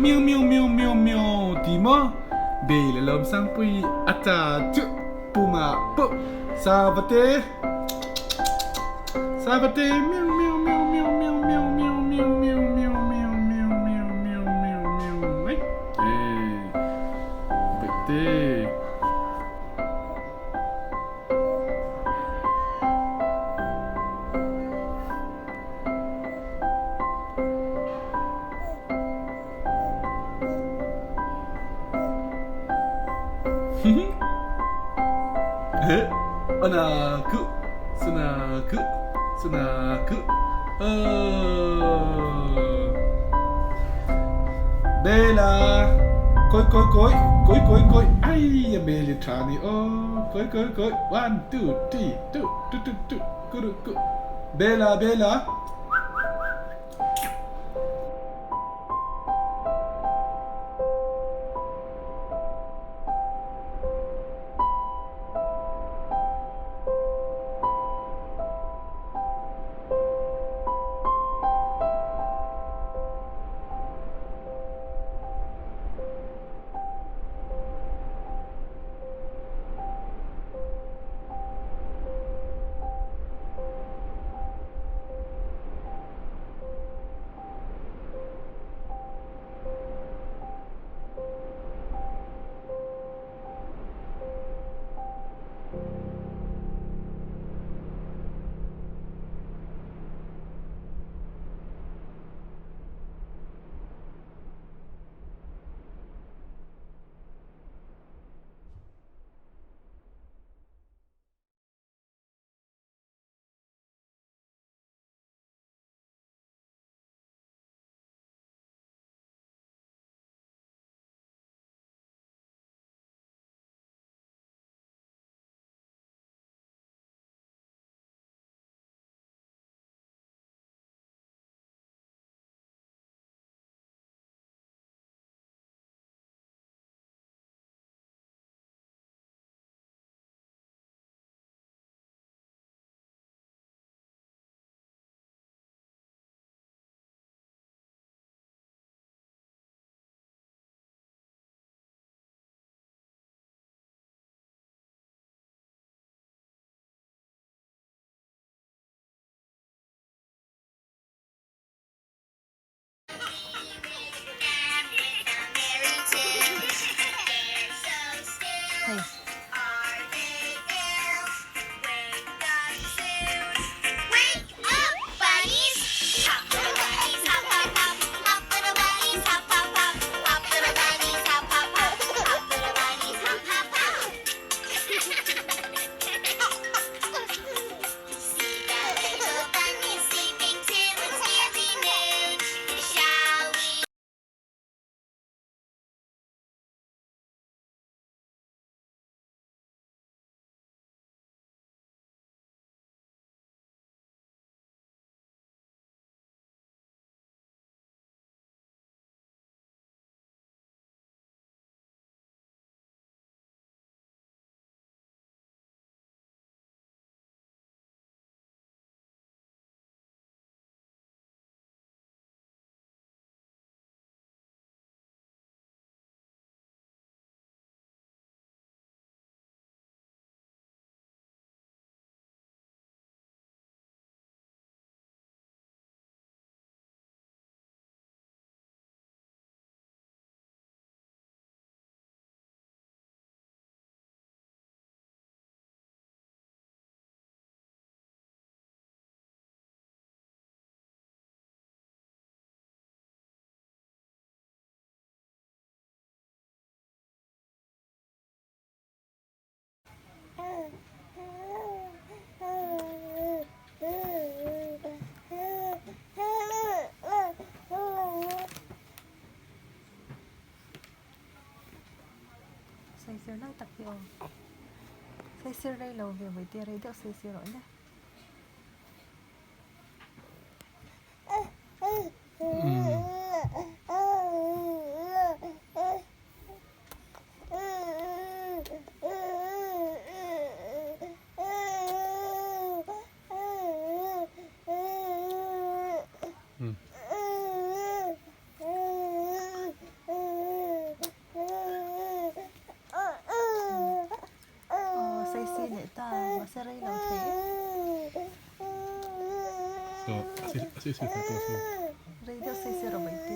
miêu miêu miêu miêu miêu tí mơ bê là lom sang pui acha chu puma pu savate savate miêu miêu miêu miêu miêu miêu miêu miêu miêu miêu miêu miêu miêu miêu miêu miêu ấy vậy tê Anaku, sunaku, sunaku. Bella, coi coi coi, coi coi coi. Ai, Bella Trani. Oh, coi coi coi. 1, 2, 3, 2, 2, 2, 2, kuru ku. Bella, Bella. Xây xưa năng tập hiệu xây xưa đây lâu về với tia đấy được xây xưa rồi nhé. ta wa se rei lo the So, así se trata eso. rei do sai se ro bai te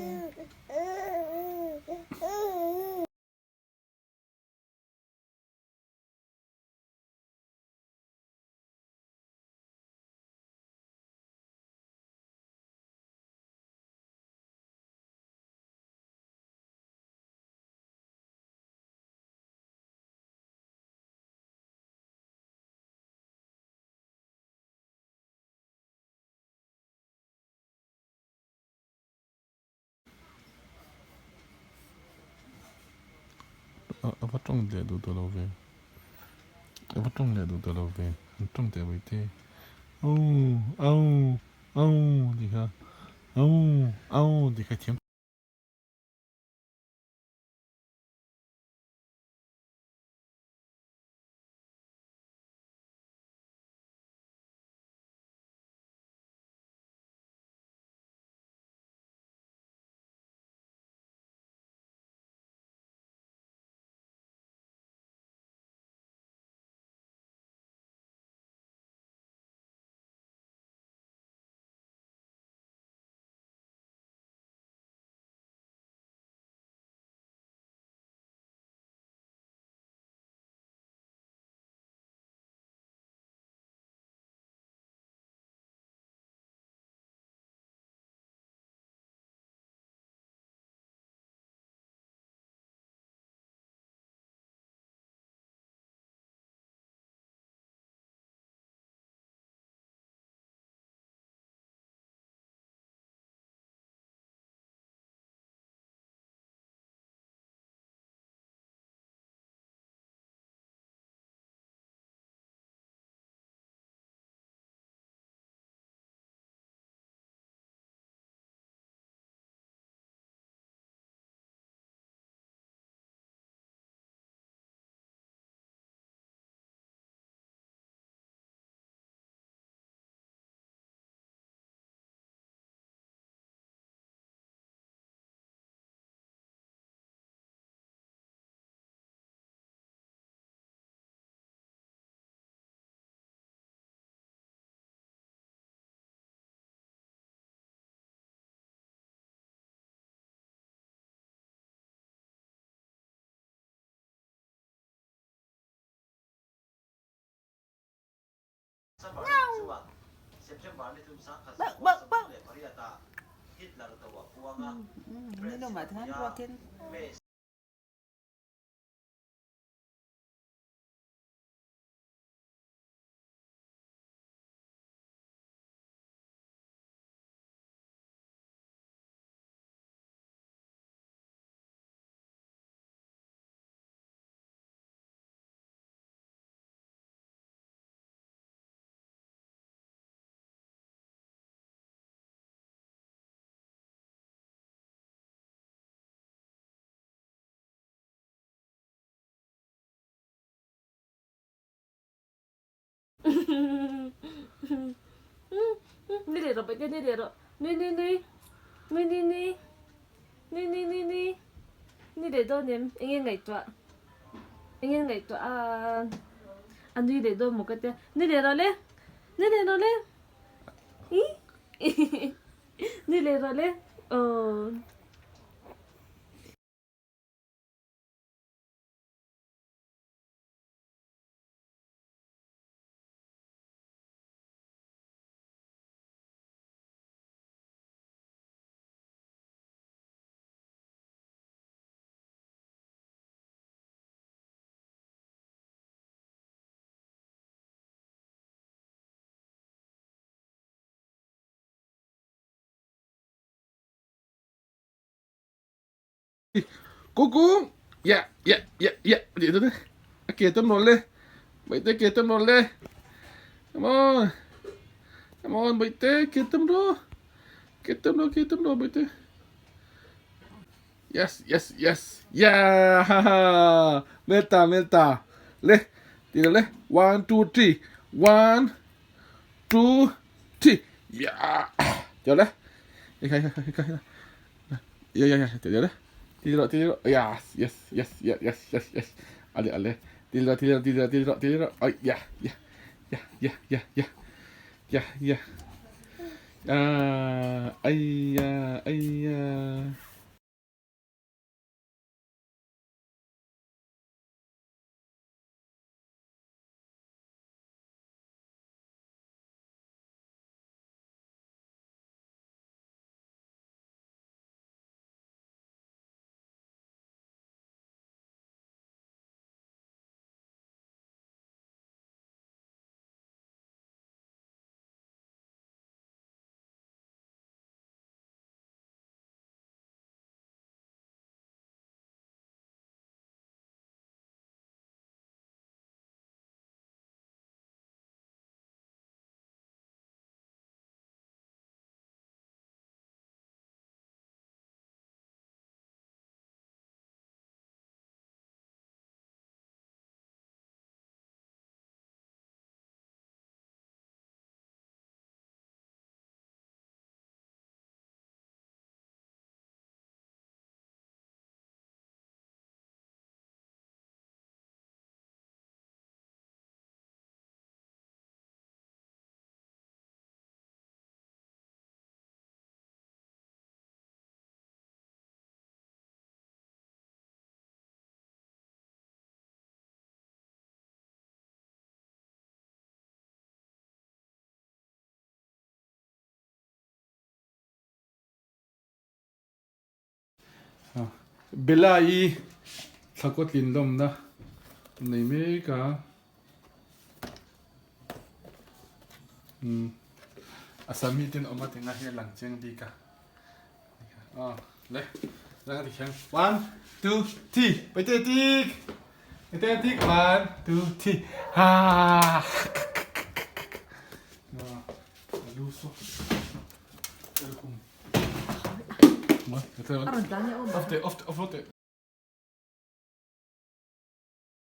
Apa trong le du to lo ve. Apa trong le du to lo ve. Trong te bai te. Au, đi ha. Đi ha tiêm. Ini no matahan wakin. Ni để rồi bây giờ ni để rồi ni ni để đâu nem anh ngày tua anh đi để đâu một cái ni để rồi lên ý ni để rồi lên Cucú. Ya. Vậy thôi đấy. Kìa tâm nổi lên. Bậy tê kìa tâm nổi lên. Come on, bậy tê kìa tâm rồi. Kìa tâm rồi bậy tê. Yes. Yeah. Melta. Le. Tira le. 1, 2, 3. 1, 2, 3. Yeah. Chờ le. Khai. Yeah. Chờ le. Tidur. Yes. Ale. Tillera. Oj, ja. Aj, ja. Bella i thakot lindom na nei me ka asami tin omatinga he langcheng di ka le lang di chang 1 2 3 ไปเตะติ๊ก 1 2 3 ha luso Welkom. Maar, Aron danya o ba? Ofte.